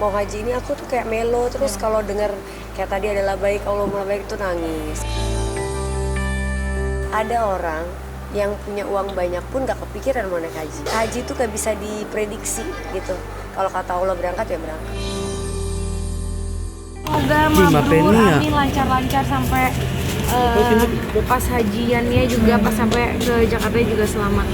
mau haji ini aku tuh kayak melo, terus kalau denger kayak tadi adalah baik Allahumma baik itu nangis. Ada orang yang punya uang banyak pun gak kepikiran mau naik haji. Haji itu gak bisa diprediksi gitu. Kalau kata Allah berangkat ya berangkat. Semoga mabrur, amin, lancar-lancar sampai pas hajiannya juga, pas sampai ke Jakarta juga selamat.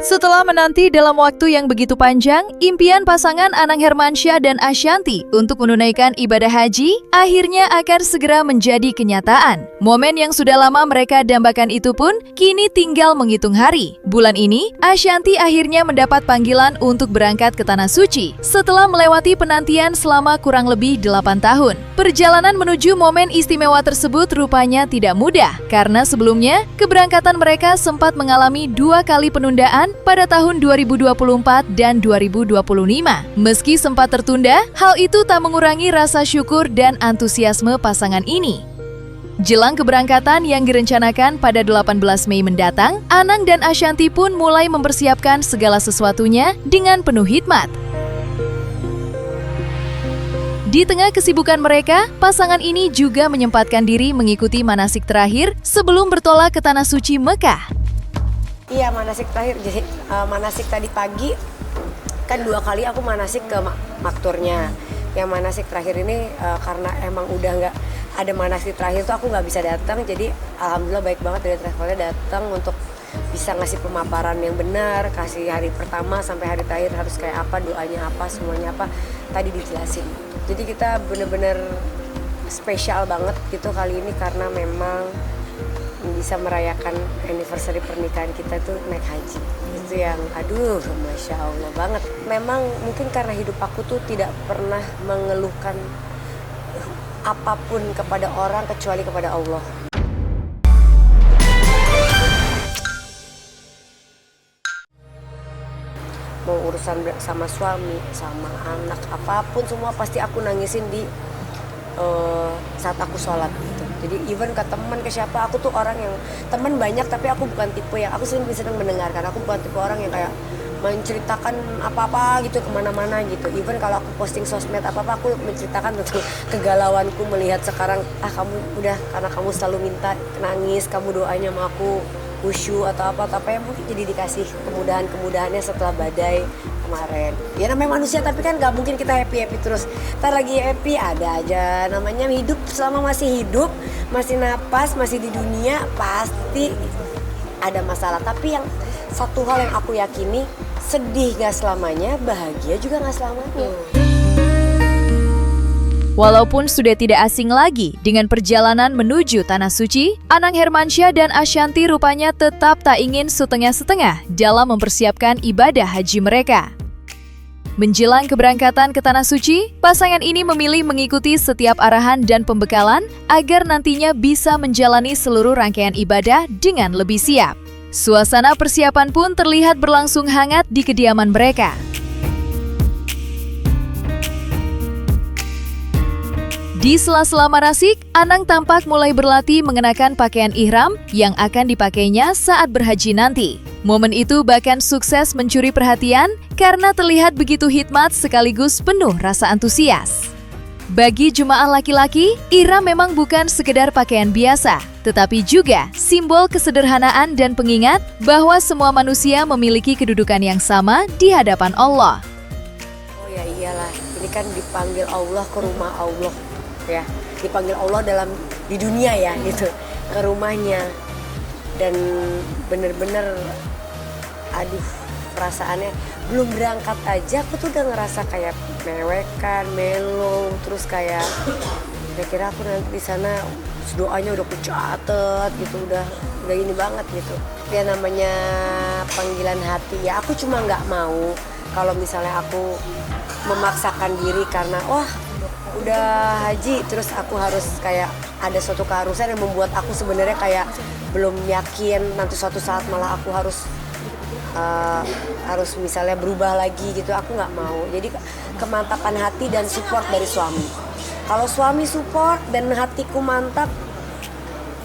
Setelah menanti dalam waktu yang begitu panjang, impian pasangan Anang Hermansyah dan Ashanty untuk menunaikan ibadah haji akhirnya akan segera menjadi kenyataan. Momen yang sudah lama mereka dambakan itu pun kini tinggal menghitung hari. Bulan ini, Ashanty akhirnya mendapat panggilan untuk berangkat ke Tanah Suci setelah melewati penantian selama kurang lebih 8 tahun. Perjalanan menuju momen istimewa tersebut rupanya tidak mudah karena sebelumnya keberangkatan mereka sempat mengalami 2 kali penundaan pada tahun 2024 dan 2025. Meski sempat tertunda, hal itu tak mengurangi rasa syukur dan antusiasme pasangan ini. Jelang keberangkatan yang direncanakan pada 18 Mei mendatang, Anang dan Ashanty pun mulai mempersiapkan segala sesuatunya dengan penuh hikmat. Di tengah kesibukan mereka, pasangan ini juga menyempatkan diri mengikuti manasik terakhir sebelum bertolak ke Tanah Suci Mekah. Iya, manasik terakhir. Jadi manasik tadi pagi kan 2 kali aku manasik ke makturnya. Yang manasik terakhir ini karena emang udah nggak ada manasik terakhir tuh aku nggak bisa datang. Jadi alhamdulillah baik banget dari travelnya datang untuk bisa ngasih pemaparan yang benar, kasih hari pertama sampai hari terakhir harus kayak apa, doanya apa, semuanya apa, tadi dijelasin. Jadi kita bener-bener spesial banget gitu kali ini karena memang bisa merayakan anniversary pernikahan kita tuh naik haji. Itu yang aduh Masya Allah banget. Memang mungkin karena hidup aku tuh tidak pernah mengeluhkan apapun kepada orang kecuali kepada Allah. Mau urusan sama suami, sama anak, apapun semua pasti aku nangisin di saat aku sholat gitu. Jadi even ke teman, ke siapa, aku tuh orang yang teman banyak tapi aku bukan tipe yang aku senang mendengarkan. Aku bukan tipe orang yang kayak menceritakan apa-apa gitu kemana-mana gitu. Even kalau aku posting sosmed apa-apa aku menceritakan tentang kegalauanku melihat sekarang kamu udah karena kamu selalu minta nangis, kamu doanya sama aku khusyuk atau apa yang mungkin jadi dikasih kemudahan-kemudahannya setelah badai kemarin. Ya namanya manusia tapi kan gak mungkin kita happy-happy terus. Ntar lagi happy ada aja, namanya hidup selama masih hidup, masih napas, masih di dunia pasti ada masalah. Tapi yang satu hal yang aku yakini, sedih gak selamanya, bahagia juga gak selamanya. Walaupun sudah tidak asing lagi dengan perjalanan menuju Tanah Suci, Anang Hermansyah dan Ashanty rupanya tetap tak ingin setengah-setengah dalam mempersiapkan ibadah haji mereka. Menjelang keberangkatan ke Tanah Suci, pasangan ini memilih mengikuti setiap arahan dan pembekalan agar nantinya bisa menjalani seluruh rangkaian ibadah dengan lebih siap. Suasana persiapan pun terlihat berlangsung hangat di kediaman mereka. Di sela-sela manasik, Anang tampak mulai berlatih mengenakan pakaian ihram yang akan dipakainya saat berhaji nanti. Momen itu bahkan sukses mencuri perhatian karena terlihat begitu hikmat sekaligus penuh rasa antusias. Bagi jemaah laki-laki, ihram memang bukan sekedar pakaian biasa, tetapi juga simbol kesederhanaan dan pengingat bahwa semua manusia memiliki kedudukan yang sama di hadapan Allah. Oh ya iyalah, ini kan dipanggil Allah ke rumah Allah. Ya, dipanggil Allah di dunia ya gitu, ke rumahnya. Dan bener-bener aduh perasaannya belum berangkat aja aku tuh udah ngerasa kayak mewekan, melo, terus kayak kira-kira aku nanti di sana doanya udah kucatet gitu, udah ini banget gitu. Ya namanya panggilan hati ya, aku cuma nggak mau kalau misalnya aku memaksakan diri karena udah haji terus aku harus kayak ada suatu keharusan yang membuat aku sebenarnya kayak belum yakin nanti suatu saat malah aku harus misalnya berubah lagi gitu, aku nggak mau. Jadi kemantapan hati dan support dari suami. Kalau suami support dan hatiku mantap,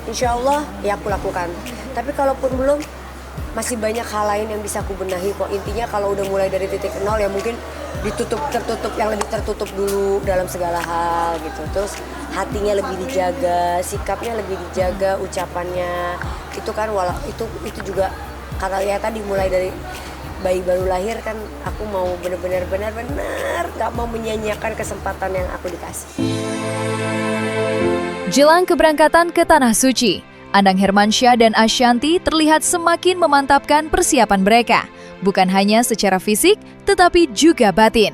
insya Allah ya aku lakukan. Tapi kalaupun belum, masih banyak hal lain yang bisa aku benahi kok. Intinya kalau udah mulai dari titik nol ya mungkin tertutup yang lebih tertutup dulu dalam segala hal gitu. Terus hatinya lebih dijaga, sikapnya lebih dijaga, ucapannya itu kan itu juga kata ya tadi mulai dari bayi baru lahir kan aku mau benar-benar gak mau menyanyiakan kesempatan yang aku dikasih. Jelang keberangkatan ke Tanah Suci, Anang Hermansyah dan Ashanty terlihat semakin memantapkan persiapan mereka, bukan hanya secara fisik, tetapi juga batin.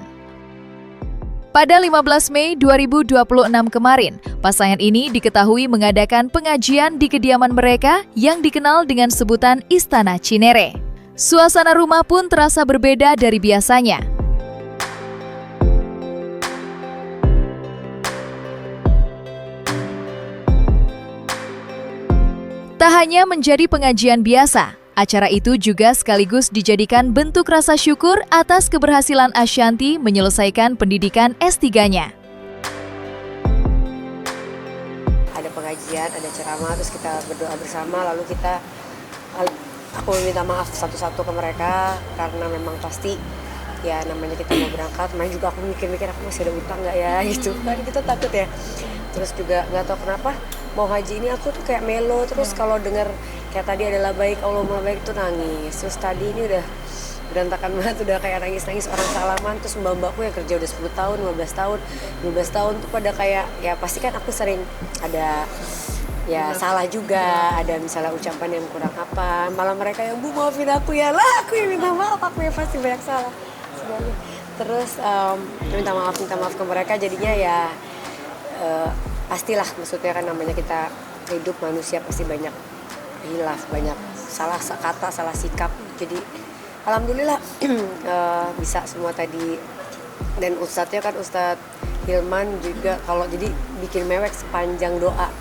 Pada 15 Mei 2026 kemarin, pasangan ini diketahui mengadakan pengajian di kediaman mereka yang dikenal dengan sebutan Istana Cinere. Suasana rumah pun terasa berbeda dari biasanya. Tak hanya menjadi pengajian biasa, acara itu juga sekaligus dijadikan bentuk rasa syukur atas keberhasilan Ashanty menyelesaikan pendidikan S3-nya. Ada pengajian, ada ceramah, terus kita berdoa bersama, lalu aku meminta maaf satu-satu ke mereka karena memang pasti ya namanya kita mau berangkat, main juga aku mikir-mikir aku masih ada utang nggak ya gitu kan, kita takut ya. Terus juga nggak tahu kenapa mau haji ini aku tuh kayak melo, terus kalau dengar kayak tadi adalah baik Allah maha baik tuh nangis. Terus tadi ini udah berantakan banget, udah kayak nangis orang salaman. Terus mbak-mbakku yang kerja udah 10 tahun, 15 tahun, 12 tahun tuh pada kayak ya pasti kan aku sering ada ya salah juga, ada misalnya ucapan yang kurang apa, malah mereka yang bu maafin aku ya lah, aku yang minta maaf, aku yang pasti banyak salah sebenarnya. Terus minta maaf ke mereka, jadinya ya pastilah, maksudnya kan namanya kita hidup manusia pasti banyak hilaf, banyak salah kata, salah sikap. Jadi alhamdulillah bisa semua tadi. Dan ustadznya kan Ustadz Hilman juga kalau jadi bikin mewek sepanjang doa.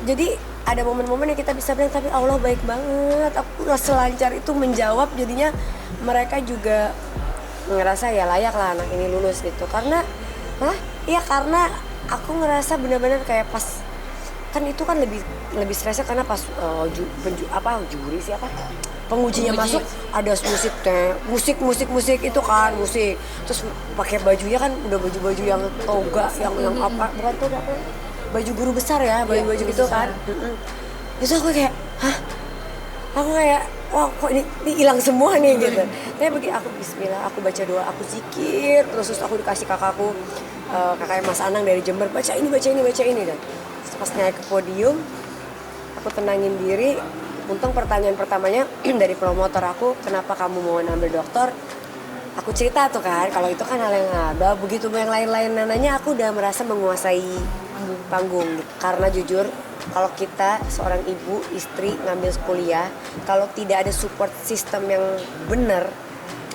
Jadi ada momen-momen yang kita bisa bilang tapi Allah baik banget, aku udah selancar itu menjawab, jadinya mereka juga ngerasa ya layak lah anak ini lulus gitu. Karena karena aku ngerasa benar-benar kayak pas kan itu kan lebih stresnya karena pas juri siapa pengujinya masuk ada musik itu kan musik, terus pakai bajunya kan udah baju yang toga yang apa bukan toga apa baju guru besar ya, baju gitu kan. Itu aku kayak aku kayak wah kok ini hilang semua nih gitu. Tapi begitu aku bismillah, aku baca doa, aku zikir, terus aku dikasih kakakku, kakaknya Mas Anang dari Jember, baca ini dan pas naik ke podium aku tenangin diri. Untung pertanyaan pertamanya dari promotor aku, kenapa kamu mau ngambil dokter? Aku cerita tuh kan, kalau itu kan hal yang ada. Begitu yang lain-lain nanya, aku udah merasa menguasai panggung. Karena jujur, kalau kita seorang ibu, istri ngambil kuliah, kalau tidak ada support system yang benar,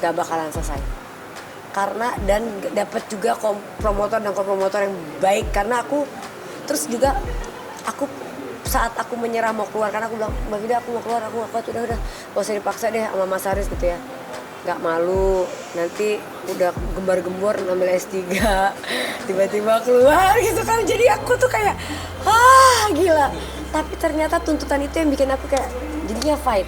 gak bakalan selesai. Karena dan dapat juga promotor dan kopromotor yang baik. Karena aku terus juga saat aku menyerah mau keluar, karena aku bilang Mbak Vida aku mau keluar, aku udah gak usah dipaksa deh sama Mas Haris gitu ya, gak malu nanti udah gembar-gembor ngambil S3 tiba-tiba keluar gitu kan. Jadi aku tuh kayak gila, tapi ternyata tuntutan itu yang bikin aku kayak jadinya fight.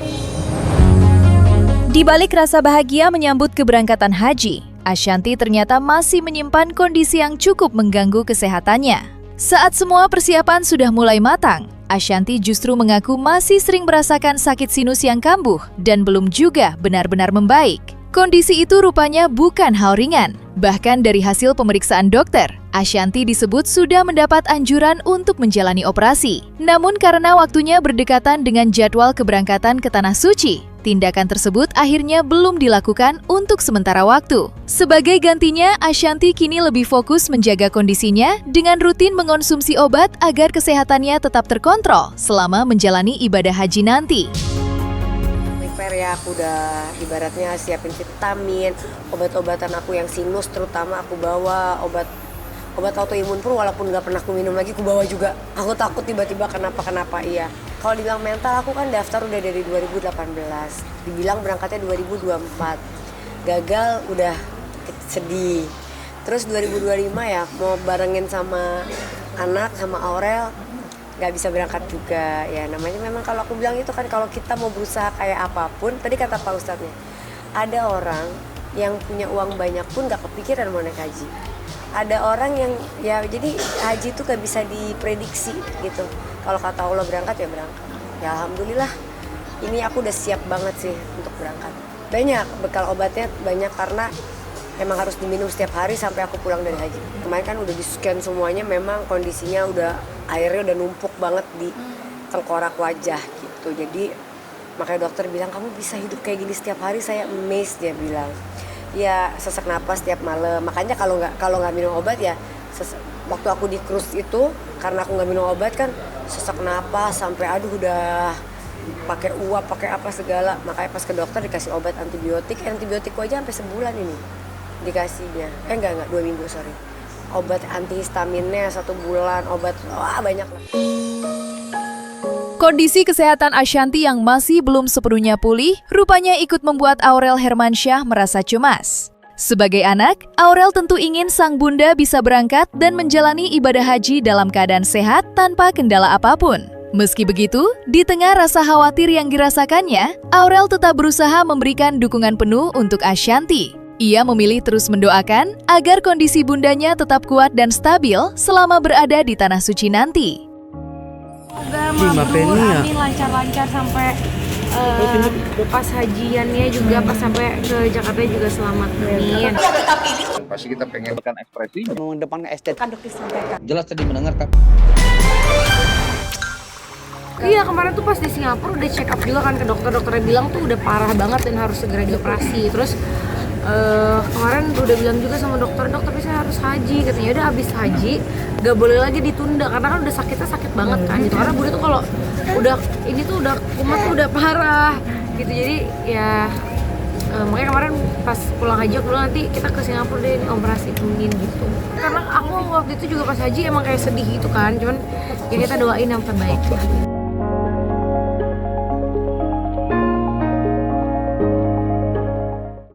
Di balik rasa bahagia menyambut keberangkatan haji, Ashanty ternyata masih menyimpan kondisi yang cukup mengganggu kesehatannya. Saat semua persiapan sudah mulai matang, Ashanty justru mengaku masih sering merasakan sakit sinus yang kambuh dan belum juga benar-benar membaik. Kondisi itu rupanya bukan hal ringan. Bahkan dari hasil pemeriksaan dokter, Ashanty disebut sudah mendapat anjuran untuk menjalani operasi. Namun karena waktunya berdekatan dengan jadwal keberangkatan ke Tanah Suci, tindakan tersebut akhirnya belum dilakukan untuk sementara waktu. Sebagai gantinya, Ashanty kini lebih fokus menjaga kondisinya dengan rutin mengonsumsi obat agar kesehatannya tetap terkontrol selama menjalani ibadah haji nanti. Prepare ya, aku udah ibaratnya siapin vitamin, obat-obatan aku yang sinus terutama aku bawa, obat autoimun pun walaupun nggak pernah aku minum lagi aku bawa juga. Aku takut tiba-tiba kenapa iya. Kalau dibilang mental, aku kan daftar udah dari 2018. Dibilang berangkatnya 2024. Gagal udah sedih. Terus 2025 ya mau barengin sama anak, sama Aurel. nggak bisa berangkat juga. Ya namanya memang kalau aku bilang itu kan kalau kita mau berusaha kayak apapun, tadi kata Pak Ustadznya, ada orang yang punya uang banyak pun nggak kepikiran mau naik haji. Ada orang yang ya jadi haji itu gak bisa diprediksi gitu. Kalau kata Allah berangkat ya berangkat. Ya alhamdulillah ini aku udah siap banget sih untuk berangkat. Banyak bekal obatnya banyak karena emang harus diminum setiap hari sampai aku pulang dari haji. Kemarin kan udah di scan semuanya, memang kondisinya udah airnya udah numpuk banget di tengkorak wajah gitu. Jadi makanya dokter bilang kamu bisa hidup kayak gini setiap hari, saya amazed dia bilang. Ya sesak napas tiap malam. Makanya kalau nggak minum obat ya waktu aku di cruise itu karena aku nggak minum obat kan sesak napas sampai aduh udah pakai uap pakai apa segala. Makanya pas ke dokter dikasih obat antibiotik aja sampai sebulan ini dikasihnya. Enggak 2 minggu sorry. Obat antihistaminnya 1 bulan, obat banyak lah. Kondisi kesehatan Ashanti yang masih belum sepenuhnya pulih, rupanya ikut membuat Aurel Hermansyah merasa cemas. Sebagai anak, Aurel tentu ingin sang bunda bisa berangkat dan menjalani ibadah haji dalam keadaan sehat tanpa kendala apapun. Meski begitu, di tengah rasa khawatir yang dirasakannya, Aurel tetap berusaha memberikan dukungan penuh untuk Ashanti. Ia memilih terus mendoakan agar kondisi bundanya tetap kuat dan stabil selama berada di Tanah Suci nanti. Semoga mabrur, amin, lancar-lancar sampai pas hajiannya juga, pas sampai ke Jakarta juga selamat, amin. Pasti kita pengen kan ekspresinya. Mengedepankan estetika. Jelas tadi mendengar kan. Iya, kemarin tuh pas di Singapura udah check up juga kan ke dokter, dokternya bilang tuh udah parah banget dan harus segera dioperasi. Terus kemarin udah bilang juga sama dokter saya harus haji, katanya udah habis haji gak boleh lagi ditunda karena kan udah sakit banget kan gitu, karena bunda tuh kalau udah ini tuh udah kumat tuh udah parah gitu. Jadi ya makanya kemarin pas pulang haji aku bilang nanti kita ke Singapura deh ini operasi pungin gitu, karena aku waktu itu juga pas haji emang kayak sedih gitu kan, cuman ya kita doain yang terbaik.